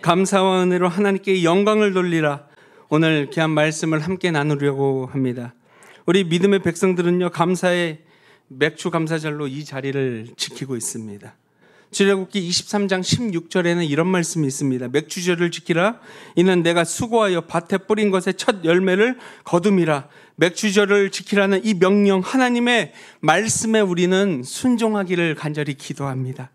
감사와 은혜로 하나님께 영광을 돌리라. 오늘 귀한 말씀을 함께 나누려고 합니다. 우리 믿음의 백성들은요, 감사의 맥주 감사절로 이 자리를 지키고 있습니다. 출애굽기 23장 16절에는 이런 말씀이 있습니다. 맥주절을 지키라. 이는 내가 수고하여 밭에 뿌린 것의 첫 열매를 거둠이라. 맥주절을 지키라는 이 명령, 하나님의 말씀에 우리는 순종하기를 간절히 기도합니다.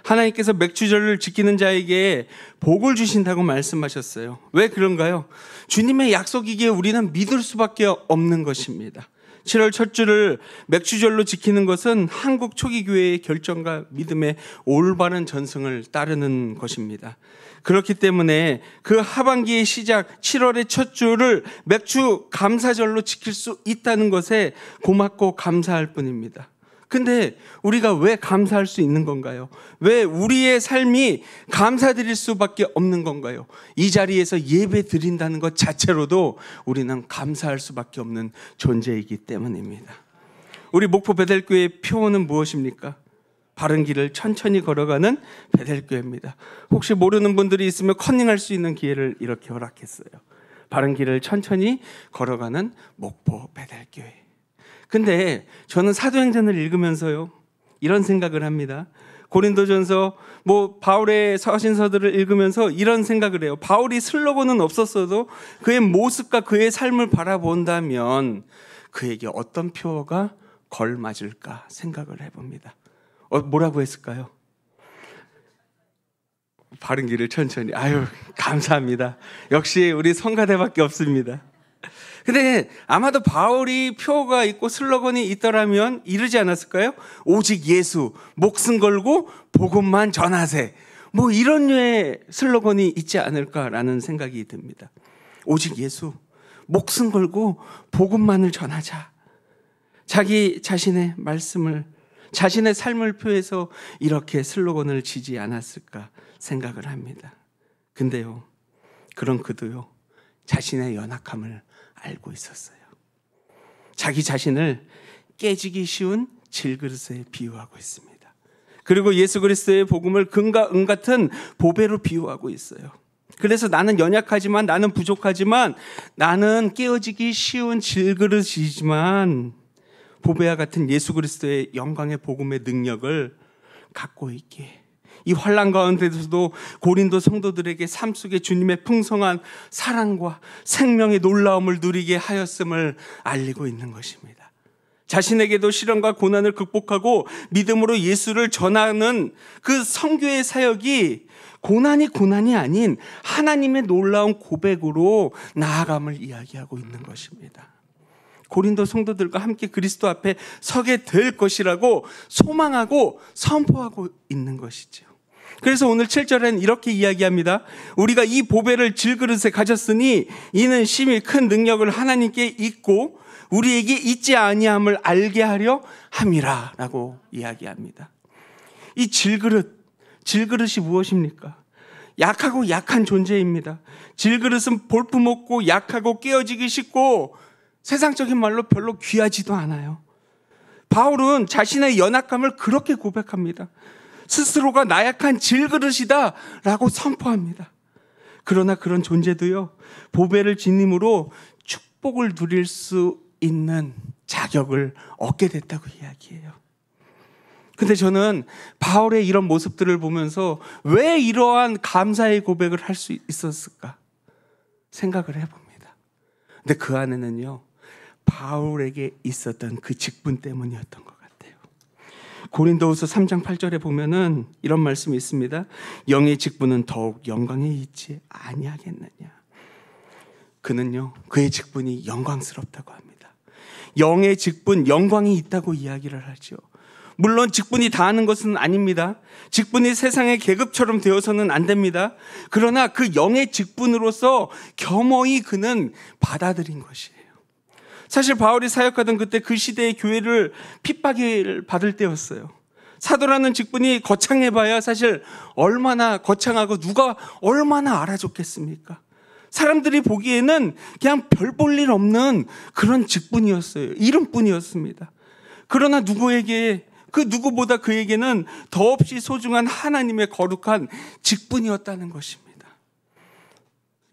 하나님께서 맥주절을 지키는 자에게 복을 주신다고 말씀하셨어요. 왜 그런가요? 주님의 약속이기에 우리는 믿을 수밖에 없는 것입니다. 7월 첫 주를 맥주절로 지키는 것은 한국 초기교회의 결정과 믿음의 올바른 전승을 따르는 것입니다. 그렇기 때문에 그 하반기의 시작 7월의 첫 주를 맥주 감사절로 지킬 수 있다는 것에 고맙고 감사할 뿐입니다. 근데 우리가 왜 감사할 수 있는 건가요? 왜 우리의 삶이 감사드릴 수밖에 없는 건가요? 이 자리에서 예배 드린다는 것 자체로도 우리는 감사할 수밖에 없는 존재이기 때문입니다. 우리 목포 베델교회의 표어는 무엇입니까? 바른 길을 천천히 걸어가는 베델교회입니다. 혹시 모르는 분들이 있으면 컨닝할 수 있는 기회를 이렇게 허락했어요. 바른 길을 천천히 걸어가는 목포 베델교회. 근데 저는 사도행전을 읽으면서요, 이런 생각을 합니다. 고린도전서, 바울의 서신서들을 읽으면서 이런 생각을 해요. 바울이 슬로건은 없었어도 그의 모습과 그의 삶을 바라본다면 그에게 어떤 표어가 걸맞을까 생각을 해봅니다. 뭐라고 했을까요? 바른 길을 천천히. 감사합니다. 역시 우리 성가대밖에 없습니다. 근데 아마도 바울이 표가 있고 슬로건이 있더라면 이러지 않았을까요? 오직 예수, 목숨 걸고 복음만 전하세. 이런 류의 슬로건이 있지 않을까라는 생각이 듭니다. 오직 예수, 목숨 걸고 복음만을 전하자. 자기 자신의 말씀을, 자신의 삶을 표해서 이렇게 슬로건을 지지 않았을까 생각을 합니다. 근데요, 그런 그도요, 자신의 연약함을 알고 있었어요. 자기 자신을 깨지기 쉬운 질그릇에 비유하고 있습니다. 그리고 예수 그리스도의 복음을 금과 은 같은 보배로 비유하고 있어요. 그래서 나는 연약하지만, 나는 부족하지만, 나는 깨어지기 쉬운 질그릇이지만 보배와 같은 예수 그리스도의 영광의 복음의 능력을 갖고 있기에 이 환난 가운데서도 고린도 성도들에게 삶 속에 주님의 풍성한 사랑과 생명의 놀라움을 누리게 하였음을 알리고 있는 것입니다. 자신에게도 시련과 고난을 극복하고 믿음으로 예수를 전하는 그 선교의 사역이 고난이 아닌 하나님의 놀라운 고백으로 나아감을 이야기하고 있는 것입니다. 고린도 성도들과 함께 그리스도 앞에 서게 될 것이라고 소망하고 선포하고 있는 것이죠. 그래서 오늘 7절에는 이렇게 이야기합니다. 우리가 이 보배를 질그릇에 가졌으니 이는 심히 큰 능력을 하나님께 있고 우리에게 있지 아니함을 알게 하려 함이라 라고 이야기합니다. 이 질그릇이 무엇입니까? 약하고 약한 존재입니다. 질그릇은 볼품없고 약하고 깨어지기 쉽고 세상적인 말로 별로 귀하지도 않아요. 바울은 자신의 연약함을 그렇게 고백합니다. 스스로가 나약한 질그릇이다 라고 선포합니다. 그러나 그런 존재도요, 보배를 지님으로 축복을 누릴 수 있는 자격을 얻게 됐다고 이야기해요. 근데 저는 바울의 이런 모습들을 보면서 왜 이러한 감사의 고백을 할 수 있었을까 생각을 해봅니다. 근데 그 안에는요, 바울에게 있었던 그 직분 때문이었던 것 같아요. 고린도후서 3장 8절에 보면은 이런 말씀이 있습니다. 영의 직분은 더욱 영광에 있지 아니하겠느냐. 그는요, 그의 직분이 영광스럽다고 합니다. 영의 직분, 영광이 있다고 이야기를 하죠. 물론 직분이 다하는 것은 아닙니다. 직분이 세상의 계급처럼 되어서는 안 됩니다. 그러나 그 영의 직분으로서 겸허히 그는 받아들인 것이에요. 사실 바울이 사역하던 그때 그 시대의 교회를 핍박을 받을 때였어요. 사도라는 직분이 거창해봐야 사실 얼마나 거창하고 누가 얼마나 알아줬겠습니까? 사람들이 보기에는 그냥 별 볼 일 없는 그런 직분이었어요. 이름뿐이었습니다. 그러나 그 누구보다 그에게는 더없이 소중한 하나님의 거룩한 직분이었다는 것입니다.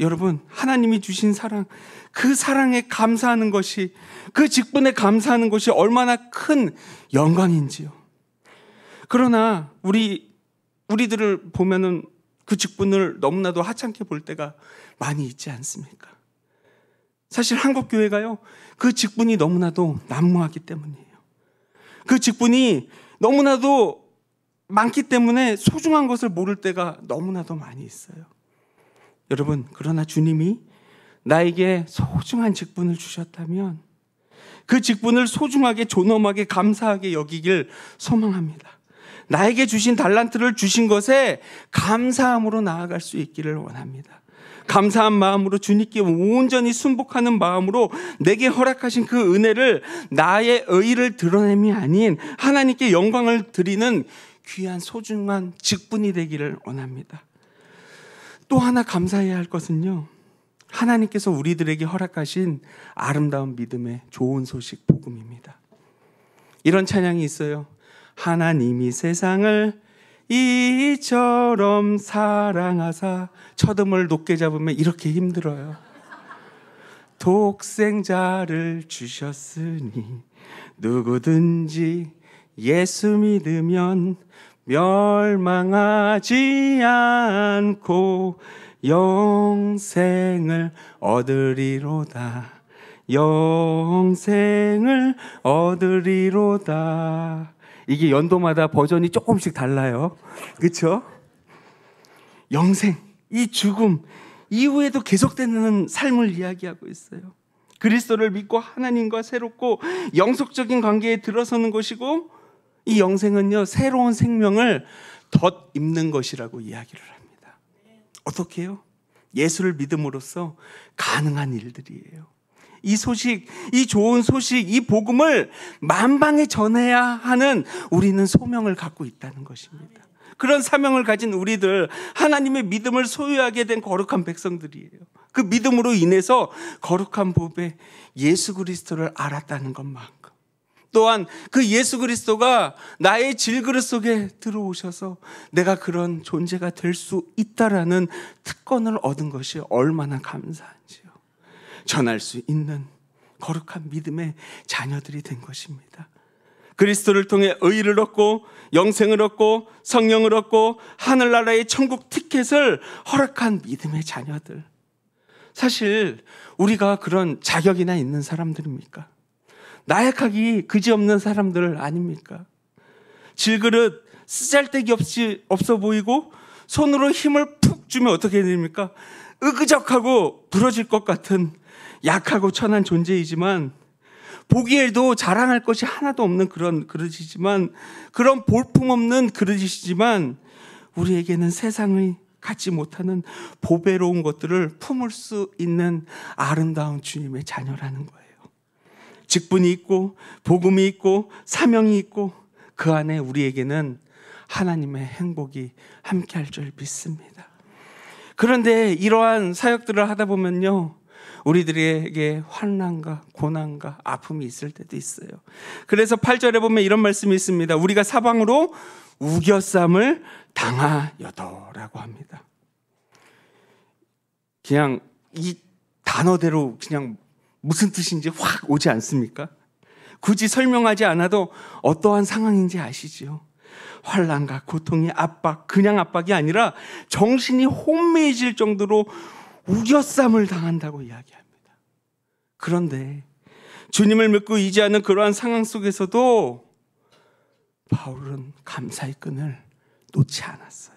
여러분, 하나님이 주신 사랑, 그 사랑에 감사하는 것이, 그 직분에 감사하는 것이 얼마나 큰 영광인지요. 그러나 우리들을 보면은 그 직분을 너무나도 하찮게 볼 때가 많이 있지 않습니까? 사실 한국 교회가요, 그 직분이 너무나도 난무하기 때문이에요. 그 직분이 너무나도 많기 때문에 소중한 것을 모를 때가 너무나도 많이 있어요. 여러분, 그러나 주님이 나에게 소중한 직분을 주셨다면 그 직분을 소중하게, 존엄하게, 감사하게 여기길 소망합니다. 나에게 주신 달란트를 주신 것에 감사함으로 나아갈 수 있기를 원합니다. 감사한 마음으로 주님께 온전히 순복하는 마음으로 내게 허락하신 그 은혜를, 나의 의의를 드러냄이 아닌 하나님께 영광을 드리는 귀한 소중한 직분이 되기를 원합니다. 또 하나 감사해야 할 것은요, 하나님께서 우리들에게 허락하신 아름다운 믿음의 좋은 소식, 복음입니다. 이런 찬양이 있어요. 하나님이 세상을 이처럼 사랑하사. 첫음을 높게 잡으면 이렇게 힘들어요. 독생자를 주셨으니 누구든지 예수 믿으면 멸망하지 않고 영생을 얻으리로다. 영생을 얻으리로다. 이게 연도마다 버전이 조금씩 달라요. 그렇죠? 영생, 이 죽음 이후에도 계속되는 삶을 이야기하고 있어요. 그리스도를 믿고 하나님과 새롭고 영속적인 관계에 들어서는 것이고, 이 영생은요, 새로운 생명을 덧입는 것이라고 이야기를 합니다. 어떻게 해요? 예수를 믿음으로써 가능한 일들이에요. 이 소식, 이 좋은 소식, 이 복음을 만방에 전해야 하는 우리는 소명을 갖고 있다는 것입니다. 그런 사명을 가진 우리들, 하나님의 믿음을 소유하게 된 거룩한 백성들이에요. 그 믿음으로 인해서 거룩한 법에 예수 그리스도를 알았다는 것만큼, 또한 그 예수 그리스도가 나의 질그릇 속에 들어오셔서 내가 그런 존재가 될 수 있다라는 특권을 얻은 것이 얼마나 감사한지요. 전할 수 있는 거룩한 믿음의 자녀들이 된 것입니다. 그리스도를 통해 의의를 얻고 영생을 얻고 성령을 얻고 하늘나라의 천국 티켓을 허락한 믿음의 자녀들. 사실 우리가 그런 자격이나 있는 사람들입니까? 나약하기 그지없는 사람들 아닙니까? 질그릇 쓰잘데기 없어 보이고 손으로 힘을 푹 주면 어떻게 됩니까? 으그적하고 부러질 것 같은 약하고 천한 존재이지만, 보기에도 자랑할 것이 하나도 없는 그런 그릇이지만, 그런 볼품없는 그릇이지만, 우리에게는 세상이 갖지 못하는 보배로운 것들을 품을 수 있는 아름다운 주님의 자녀라는 거예요. 직분이 있고 복음이 있고 사명이 있고, 그 안에 우리에게는 하나님의 행복이 함께할 줄 믿습니다. 그런데 이러한 사역들을 하다 보면요, 우리들에게 환난과 고난과 아픔이 있을 때도 있어요. 그래서 8절에 보면 이런 말씀이 있습니다. 우리가 사방으로 우겨쌈을 당하여도라고 합니다. 그냥 이 단어대로 그냥 무슨 뜻인지 확 오지 않습니까? 굳이 설명하지 않아도 어떠한 상황인지 아시지요? 환난과 고통의 압박, 그냥 압박이 아니라 정신이 혼미해질 정도로 우겨쌈을 당한다고 이야기합니다. 그런데 주님을 믿고 의지하는 그러한 상황 속에서도 바울은 감사의 끈을 놓지 않았어요.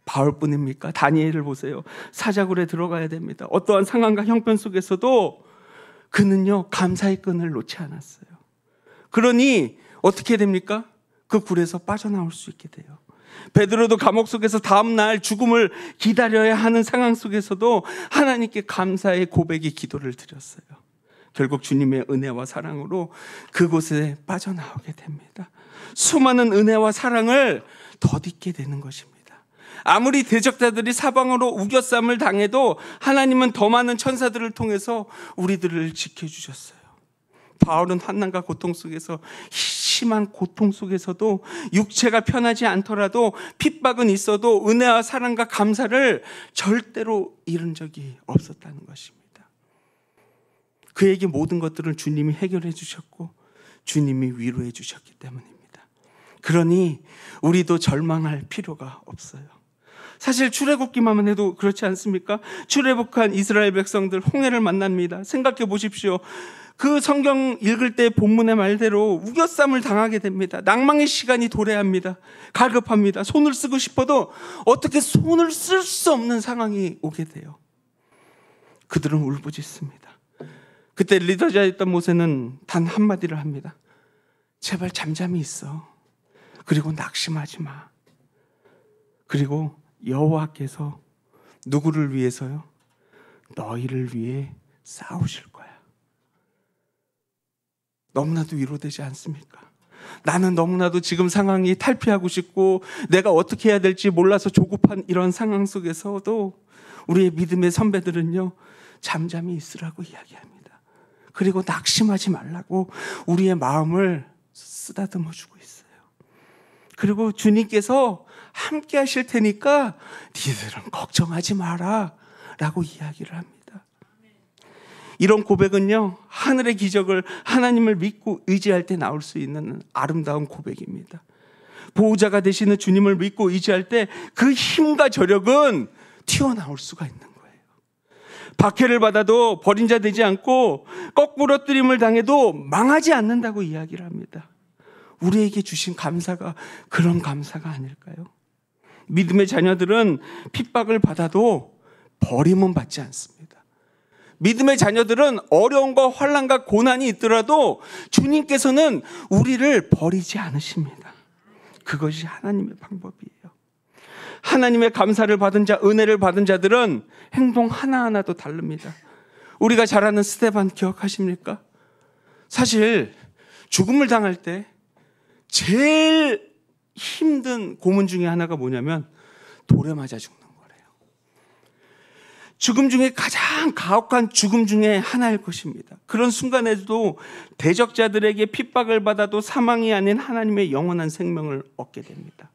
바울뿐입니까? 다니엘을 보세요. 사자굴에 들어가야 됩니다. 어떠한 상황과 형편 속에서도 그는요, 감사의 끈을 놓지 않았어요. 그러니 어떻게 됩니까? 그 굴에서 빠져나올 수 있게 돼요. 베드로도 감옥 속에서 다음날 죽음을 기다려야 하는 상황 속에서도 하나님께 감사의 고백의 기도를 드렸어요. 결국 주님의 은혜와 사랑으로 그곳에 빠져나오게 됩니다. 수많은 은혜와 사랑을 덧입게 되는 것입니다. 아무리 대적자들이 사방으로 우겨쌈을 당해도 하나님은 더 많은 천사들을 통해서 우리들을 지켜주셨어요. 바울은 환난과 고통 속에서 심한 고통 속에서도 육체가 편하지 않더라도 핍박은 있어도 은혜와 사랑과 감사를 절대로 잃은 적이 없었다는 것입니다. 그에게 모든 것들을 주님이 해결해 주셨고 주님이 위로해 주셨기 때문입니다. 그러니 우리도 절망할 필요가 없어요. 사실 출애굽기만 해도 그렇지 않습니까? 출애굽한 이스라엘 백성들 홍해를 만납니다. 생각해 보십시오. 그 성경 읽을 때 본문의 말대로 우겨쌈을 당하게 됩니다. 낭망의 시간이 도래합니다. 갈급합니다. 손을 쓰고 싶어도 어떻게 손을 쓸 수 없는 상황이 오게 돼요. 그들은 울부짖습니다. 그때 리더자였던 모세는 단 한마디를 합니다. 제발 잠잠히 있어. 그리고 낙심하지 마. 그리고 여호와께서 누구를 위해서요? 너희를 위해 싸우실 거야. 너무나도 위로되지 않습니까? 나는 너무나도 지금 상황이 탈피하고 싶고 내가 어떻게 해야 될지 몰라서 조급한 이런 상황 속에서도 우리의 믿음의 선배들은요, 잠잠히 있으라고 이야기합니다. 그리고 낙심하지 말라고 우리의 마음을 쓰다듬어 주고 있어요. 그리고 주님께서 함께 하실 테니까 니들은 걱정하지 마라 라고 이야기를 합니다. 이런 고백은요, 하늘의 기적을, 하나님을 믿고 의지할 때 나올 수 있는 아름다운 고백입니다. 보호자가 되시는 주님을 믿고 의지할 때 그 힘과 저력은 튀어나올 수가 있는 거예요. 박해를 받아도 버린 자 되지 않고 거꾸러뜨림을 당해도 망하지 않는다고 이야기를 합니다. 우리에게 주신 감사가 그런 감사가 아닐까요? 믿음의 자녀들은 핍박을 받아도 버림은 받지 않습니다. 믿음의 자녀들은 어려움과 환난과 고난이 있더라도 주님께서는 우리를 버리지 않으십니다. 그것이 하나님의 방법이에요. 하나님의 감사를 받은 자, 은혜를 받은 자들은 행동 하나하나도 다릅니다. 우리가 잘 아는 스데반 기억하십니까? 사실 죽음을 당할 때 제일 힘든 고문 중에 하나가 뭐냐면 돌에 맞아 죽는 거래요. 죽음 중에 가장 가혹한 죽음 중에 하나일 것입니다. 그런 순간에도 대적자들에게 핍박을 받아도 사망이 아닌 하나님의 영원한 생명을 얻게 됩니다.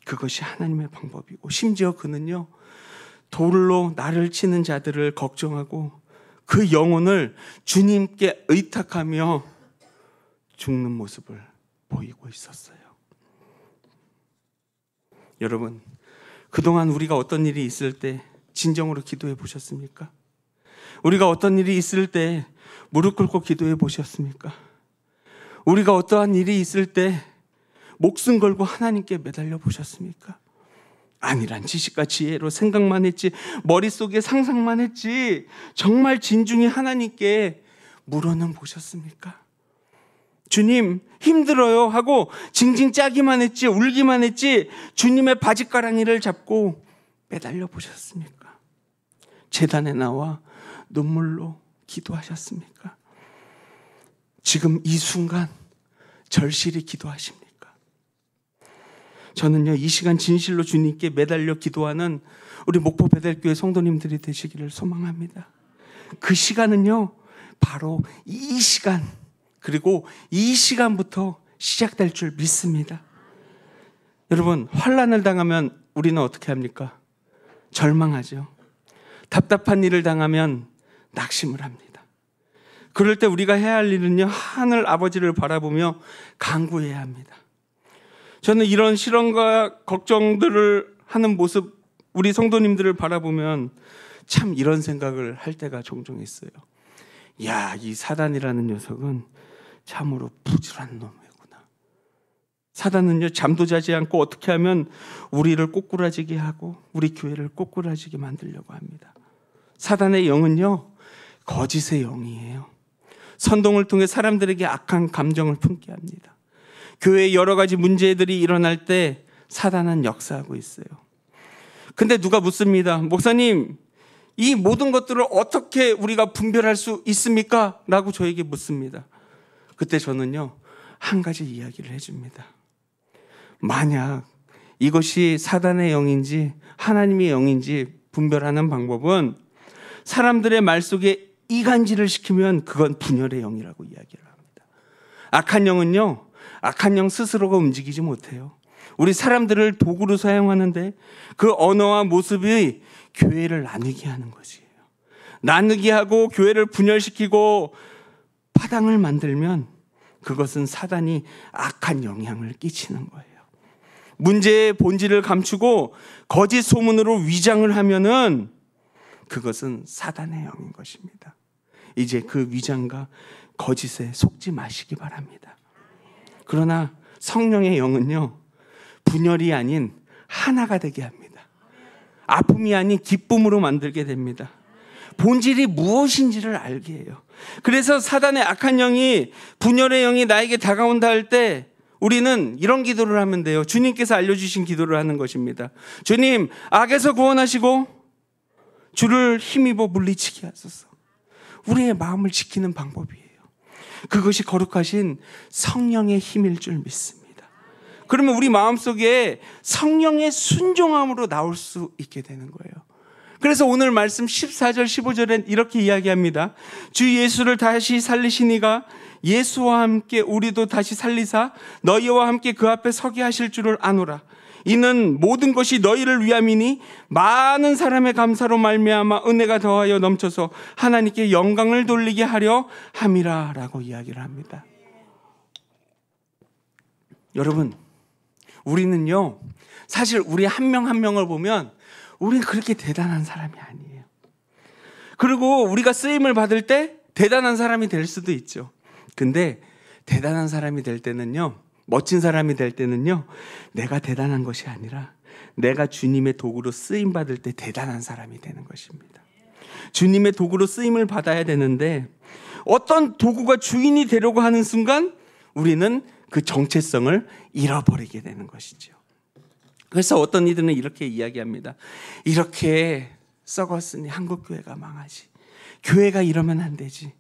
그것이 하나님의 방법이고, 심지어 그는요, 돌로 나를 치는 자들을 걱정하고 그 영혼을 주님께 의탁하며 죽는 모습을 보이고 있었어요. 여러분, 그동안 우리가 어떤 일이 있을 때 진정으로 기도해 보셨습니까? 우리가 어떤 일이 있을 때 무릎 꿇고 기도해 보셨습니까? 우리가 어떠한 일이 있을 때 목숨 걸고 하나님께 매달려 보셨습니까? 아니란 지식과 지혜로 생각만 했지, 머릿속에 상상만 했지, 정말 진중히 하나님께 물어는 보셨습니까? 주님, 힘들어요 하고 징징 짜기만 했지, 울기만 했지, 주님의 바짓가랑이를 잡고 매달려 보셨습니까? 제단에 나와 눈물로 기도하셨습니까? 지금 이 순간 절실히 기도하십니까? 저는요, 이 시간 진실로 주님께 매달려 기도하는 우리 목포 베델교회 성도님들이 되시기를 소망합니다. 그 시간은요, 바로 이 시간, 그리고 이 시간부터 시작될 줄 믿습니다. 여러분, 환난을 당하면 우리는 어떻게 합니까? 절망하죠. 답답한 일을 당하면 낙심을 합니다. 그럴 때 우리가 해야 할 일은요, 하늘 아버지를 바라보며 간구해야 합니다. 저는 이런 실언과 걱정들을 하는 모습, 우리 성도님들을 바라보면 참 이런 생각을 할 때가 종종 있어요. 야, 이 사단이라는 녀석은 참으로 부지런한 놈이구나. 사단은요, 잠도 자지 않고 어떻게 하면 우리를 꼬꾸라지게 하고 우리 교회를 꼬꾸라지게 만들려고 합니다. 사단의 영은요, 거짓의 영이에요. 선동을 통해 사람들에게 악한 감정을 품게 합니다. 교회에 여러 가지 문제들이 일어날 때 사단은 역사하고 있어요. 근데 누가 묻습니다. 목사님, 이 모든 것들을 어떻게 우리가 분별할 수 있습니까? 라고 저에게 묻습니다. 그때 저는요, 한 가지 이야기를 해줍니다. 만약 이것이 사단의 영인지 하나님의 영인지 분별하는 방법은 사람들의 말 속에 이간질을 시키면 그건 분열의 영이라고 이야기를 합니다. 악한 영은요, 악한 영 스스로가 움직이지 못해요. 우리 사람들을 도구로 사용하는데 그 언어와 모습이 교회를 나누게 하는 것이에요. 나누게 하고 교회를 분열시키고 파당을 만들면 그것은 사단이 악한 영향을 끼치는 거예요. 문제의 본질을 감추고 거짓 소문으로 위장을 하면은 그것은 사단의 영인 것입니다. 이제 그 위장과 거짓에 속지 마시기 바랍니다. 그러나 성령의 영은요, 분열이 아닌 하나가 되게 합니다. 아픔이 아닌 기쁨으로 만들게 됩니다. 본질이 무엇인지를 알게 해요. 그래서 사단의 악한 영이, 분열의 영이 나에게 다가온다 할 때 우리는 이런 기도를 하면 돼요. 주님께서 알려주신 기도를 하는 것입니다. 주님, 악에서 구원하시고 주를 힘입어 물리치게 하소서. 우리의 마음을 지키는 방법이에요. 그것이 거룩하신 성령의 힘일 줄 믿습니다. 그러면 우리 마음속에 성령의 순종함으로 나올 수 있게 되는 거예요. 그래서 오늘 말씀 14절 15절엔 이렇게 이야기합니다. 주 예수를 다시 살리시니가 예수와 함께 우리도 다시 살리사 너희와 함께 그 앞에 서게 하실 줄을 아노라. 이는 모든 것이 너희를 위함이니 많은 사람의 감사로 말미암아 은혜가 더하여 넘쳐서 하나님께 영광을 돌리게 하려 함이라 라고 이야기를 합니다. 여러분, 우리는요, 사실 우리 한 명 한 명을 보면 우리는 그렇게 대단한 사람이 아니에요. 그리고 우리가 쓰임을 받을 때 대단한 사람이 될 수도 있죠. 근데 대단한 사람이 될 때는요, 멋진 사람이 될 때는요, 내가 대단한 것이 아니라 내가 주님의 도구로 쓰임 받을 때 대단한 사람이 되는 것입니다. 주님의 도구로 쓰임을 받아야 되는데 어떤 도구가 주인이 되려고 하는 순간 우리는 그 정체성을 잃어버리게 되는 것이죠. 그래서 어떤 이들은 이렇게 이야기합니다. 이렇게 썩었으니 한국교회가 망하지. 교회가 이러면 안 되지.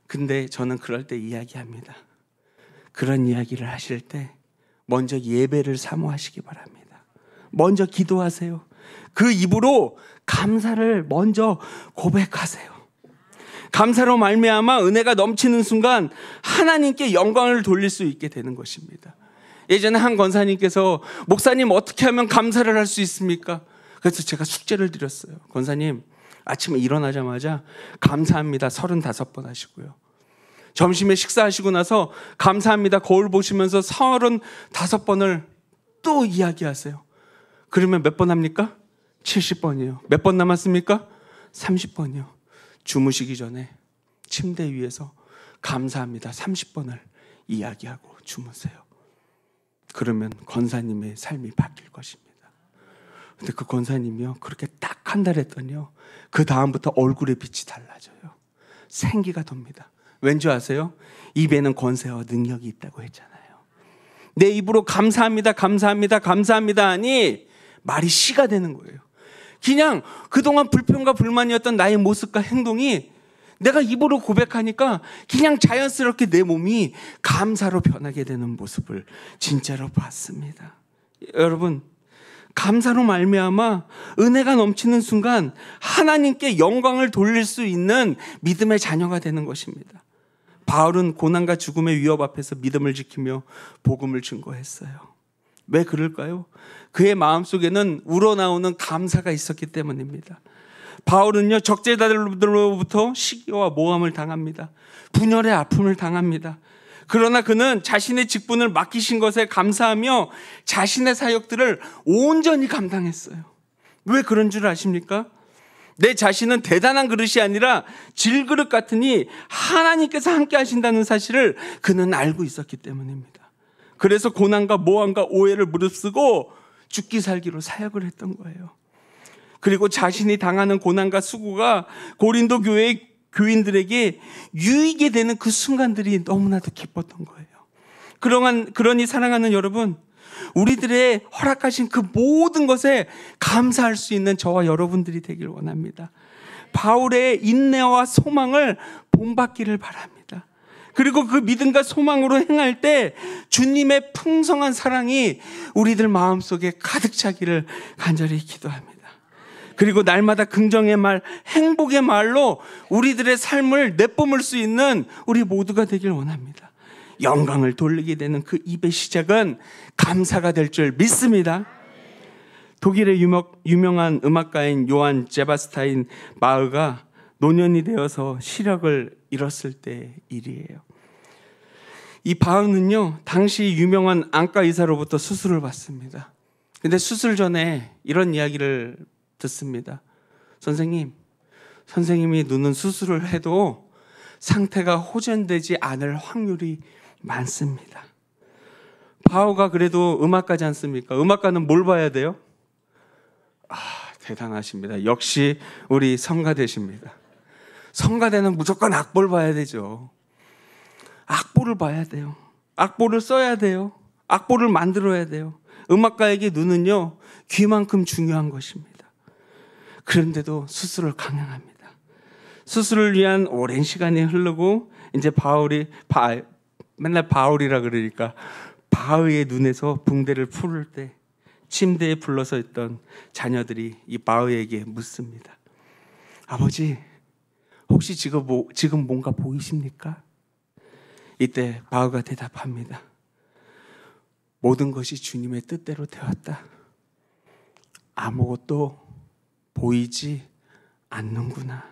근데 저는 그럴 때 이야기합니다. 그런 이야기를 하실 때 먼저 예배를 사모하시기 바랍니다. 먼저 기도하세요. 그 입으로 감사를 먼저 고백하세요. 감사로 말미암아 은혜가 넘치는 순간 하나님께 영광을 돌릴 수 있게 되는 것입니다. 예전에 한 권사님께서 목사님 어떻게 하면 감사를 할 수 있습니까? 그래서 제가 숙제를 드렸어요. 권사님, 아침에 일어나자마자 감사합니다 35번 하시고요. 점심에 식사하시고 나서 감사합니다 거울 보시면서 35번을 또 이야기하세요. 그러면 몇 번 합니까? 70번이요. 몇 번 남았습니까? 30번이요. 주무시기 전에 침대 위에서 감사합니다 30번을 이야기하고 주무세요. 그러면 권사님의 삶이 바뀔 것입니다. 근데 그 권사님이요, 그렇게 딱 한 달 했더니요, 그 다음부터 얼굴의 빛이 달라져요. 생기가 돕니다. 왠지 아세요? 입에는 권세와 능력이 있다고 했잖아요. 내 입으로 감사합니다, 감사합니다, 감사합니다 하니 말이 시가 되는 거예요. 그냥 그동안 불평과 불만이었던 나의 모습과 행동이 내가 입으로 고백하니까 그냥 자연스럽게 내 몸이 감사로 변하게 되는 모습을 진짜로 봤습니다. 여러분, 감사로 말미암아 은혜가 넘치는 순간 하나님께 영광을 돌릴 수 있는 믿음의 자녀가 되는 것입니다. 바울은 고난과 죽음의 위협 앞에서 믿음을 지키며 복음을 증거했어요. 왜 그럴까요? 그의 마음속에는 우러나오는 감사가 있었기 때문입니다. 바울은요, 적재자들로부터 시기와 모함을 당합니다. 분열의 아픔을 당합니다. 그러나 그는 자신의 직분을 맡기신 것에 감사하며 자신의 사역들을 온전히 감당했어요. 왜 그런 줄 아십니까? 내 자신은 대단한 그릇이 아니라 질그릇 같으니 하나님께서 함께 하신다는 사실을 그는 알고 있었기 때문입니다. 그래서 고난과 모함과 오해를 무릅쓰고 죽기 살기로 사역을 했던 거예요. 그리고 자신이 당하는 고난과 수고가 고린도 교회의 교인들에게 유익이 되는 그 순간들이 너무나도 기뻤던 거예요. 그러니 사랑하는 여러분, 우리들의 허락하신 그 모든 것에 감사할 수 있는 저와 여러분들이 되길 원합니다. 바울의 인내와 소망을 본받기를 바랍니다. 그리고 그 믿음과 소망으로 행할 때 주님의 풍성한 사랑이 우리들 마음속에 가득 차기를 간절히 기도합니다. 그리고 날마다 긍정의 말, 행복의 말로 우리들의 삶을 내뿜을 수 있는 우리 모두가 되길 원합니다. 영광을 돌리게 되는 그 입의 시작은 감사가 될 줄 믿습니다. 독일의 유명한 음악가인 요한 제바스타인 바흐가 노년이 되어서 시력을 잃었을 때 일이에요. 이 바흐는요, 당시 유명한 안과 의사로부터 수술을 받습니다. 근데 수술 전에 이런 이야기를 듣습니다. 선생님이 눈은 수술을 해도 상태가 호전되지 않을 확률이 많습니다. 바흐가 그래도 음악가지 않습니까? 음악가는 뭘 봐야 돼요? 대단하십니다. 역시 우리 성가대십니다. 성가대는 무조건 악보를 봐야 되죠. 악보를 봐야 돼요. 악보를 써야 돼요. 악보를 만들어야 돼요. 음악가에게 눈은요, 귀만큼 중요한 것입니다. 그런데도 수술을 강행합니다. 수술을 위한 오랜 시간이 흐르고 이제 맨날 바울이라 그러니까 바흐의 눈에서 붕대를 풀을 때 침대에 불러서 있던 자녀들이 이 바흐에게 묻습니다. 아버지, 혹시 지금 뭔가 보이십니까? 이때 바흐가 대답합니다. 모든 것이 주님의 뜻대로 되었다. 아무것도 보이지 않는구나.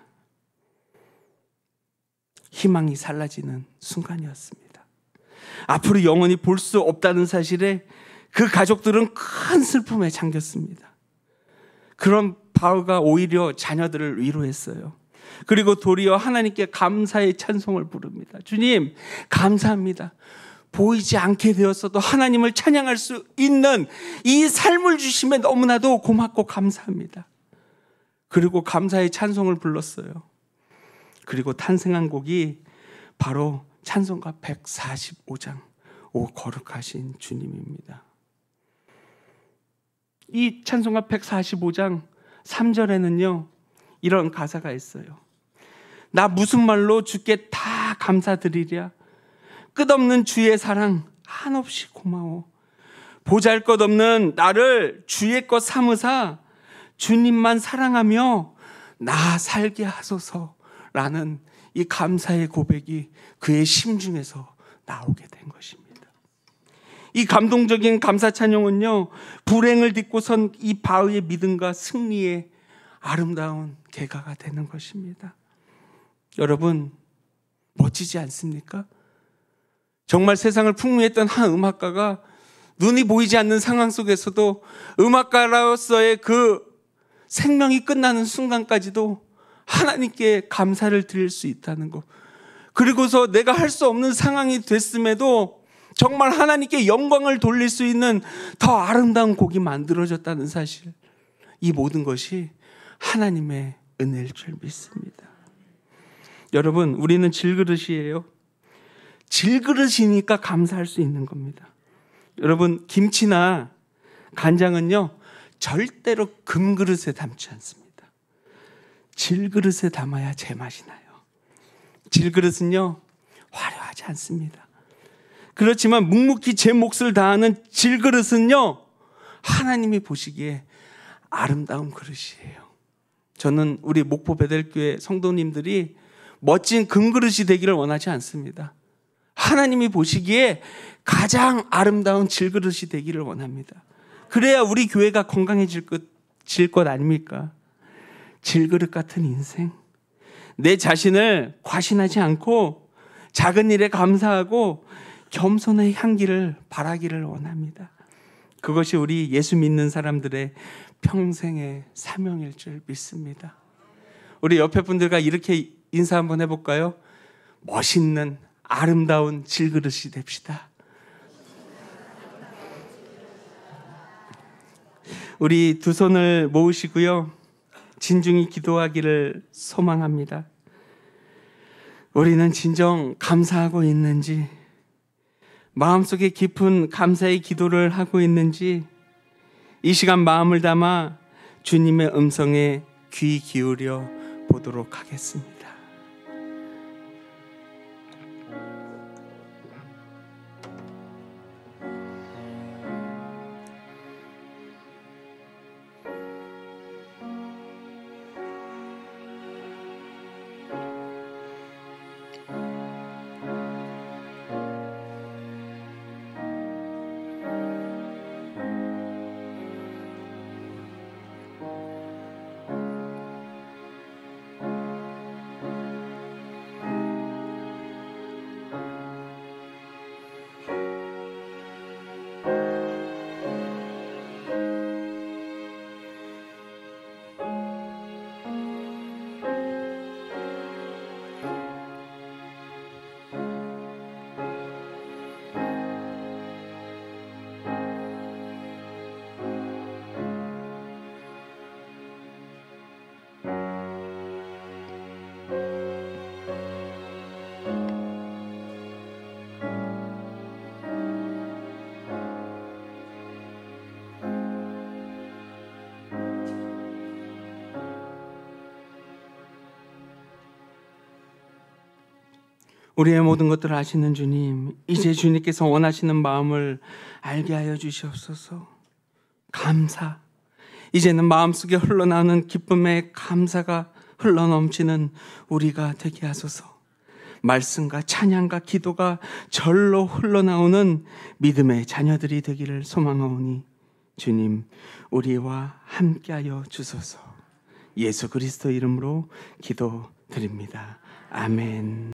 희망이 사라지는 순간이었습니다. 앞으로 영원히 볼 수 없다는 사실에 그 가족들은 큰 슬픔에 잠겼습니다. 그런 바흐가 오히려 자녀들을 위로했어요. 그리고 도리어 하나님께 감사의 찬송을 부릅니다. 주님, 감사합니다. 보이지 않게 되었어도 하나님을 찬양할 수 있는 이 삶을 주심에 너무나도 고맙고 감사합니다. 그리고 감사의 찬송을 불렀어요. 그리고 탄생한 곡이 바로 찬송가 145장 오 거룩하신 주님입니다. 이 찬송가 145장 3절에는요 이런 가사가 있어요. 나 무슨 말로 주께 다 감사드리랴. 끝없는 주의 사랑 한없이 고마워. 보잘것없는 나를 주의 것 삼으사 주님만 사랑하며 나 살게 하소서라는 이 감사의 고백이 그의 심중에서 나오게 된 것입니다. 이 감동적인 감사 찬양은요, 불행을 딛고 선 이 바흐의 믿음과 승리의 아름다운 계가가 되는 것입니다. 여러분, 멋지지 않습니까? 정말 세상을 풍미했던 한 음악가가 눈이 보이지 않는 상황 속에서도 음악가로서의 그 생명이 끝나는 순간까지도 하나님께 감사를 드릴 수 있다는 것, 그리고서 내가 할 수 없는 상황이 됐음에도 정말 하나님께 영광을 돌릴 수 있는 더 아름다운 곡이 만들어졌다는 사실, 이 모든 것이 하나님의 은혜일 줄 믿습니다. 여러분, 우리는 질그릇이에요. 질그릇이니까 감사할 수 있는 겁니다. 여러분, 김치나 간장은요 절대로 금그릇에 담지 않습니다. 질그릇에 담아야 제맛이 나요. 질그릇은요 화려하지 않습니다. 그렇지만 묵묵히 제 몫을 다하는 질그릇은요 하나님이 보시기에 아름다운 그릇이에요. 저는 우리 목포 베델교회 성도님들이 멋진 금그릇이 되기를 원하지 않습니다. 하나님이 보시기에 가장 아름다운 질그릇이 되기를 원합니다. 그래야 우리 교회가 건강해질 것 아닙니까? 질그릇 같은 인생, 내 자신을 과신하지 않고 작은 일에 감사하고 겸손의 향기를 바라기를 원합니다. 그것이 우리 예수 믿는 사람들의 평생의 사명일 줄 믿습니다. 우리 옆에 분들과 이렇게 인사 한번 해볼까요? 멋있는 아름다운 질그릇이 됩시다. 우리 두 손을 모으시고요, 진중히 기도하기를 소망합니다. 우리는 진정 감사하고 있는지, 마음속에 깊은 감사의 기도를 하고 있는지, 이 시간 마음을 담아 주님의 음성에 귀 기울여 보도록 하겠습니다. 우리의 모든 것들을 아시는 주님, 이제 주님께서 원하시는 마음을 알게 하여 주시옵소서. 감사. 이제는 마음속에 흘러나오는 기쁨의 감사가 흘러넘치는 우리가 되게 하소서. 말씀과 찬양과 기도가 절로 흘러나오는 믿음의 자녀들이 되기를 소망하오니 주님, 우리와 함께하여 주소서. 예수 그리스도 이름으로 기도드립니다. 아멘.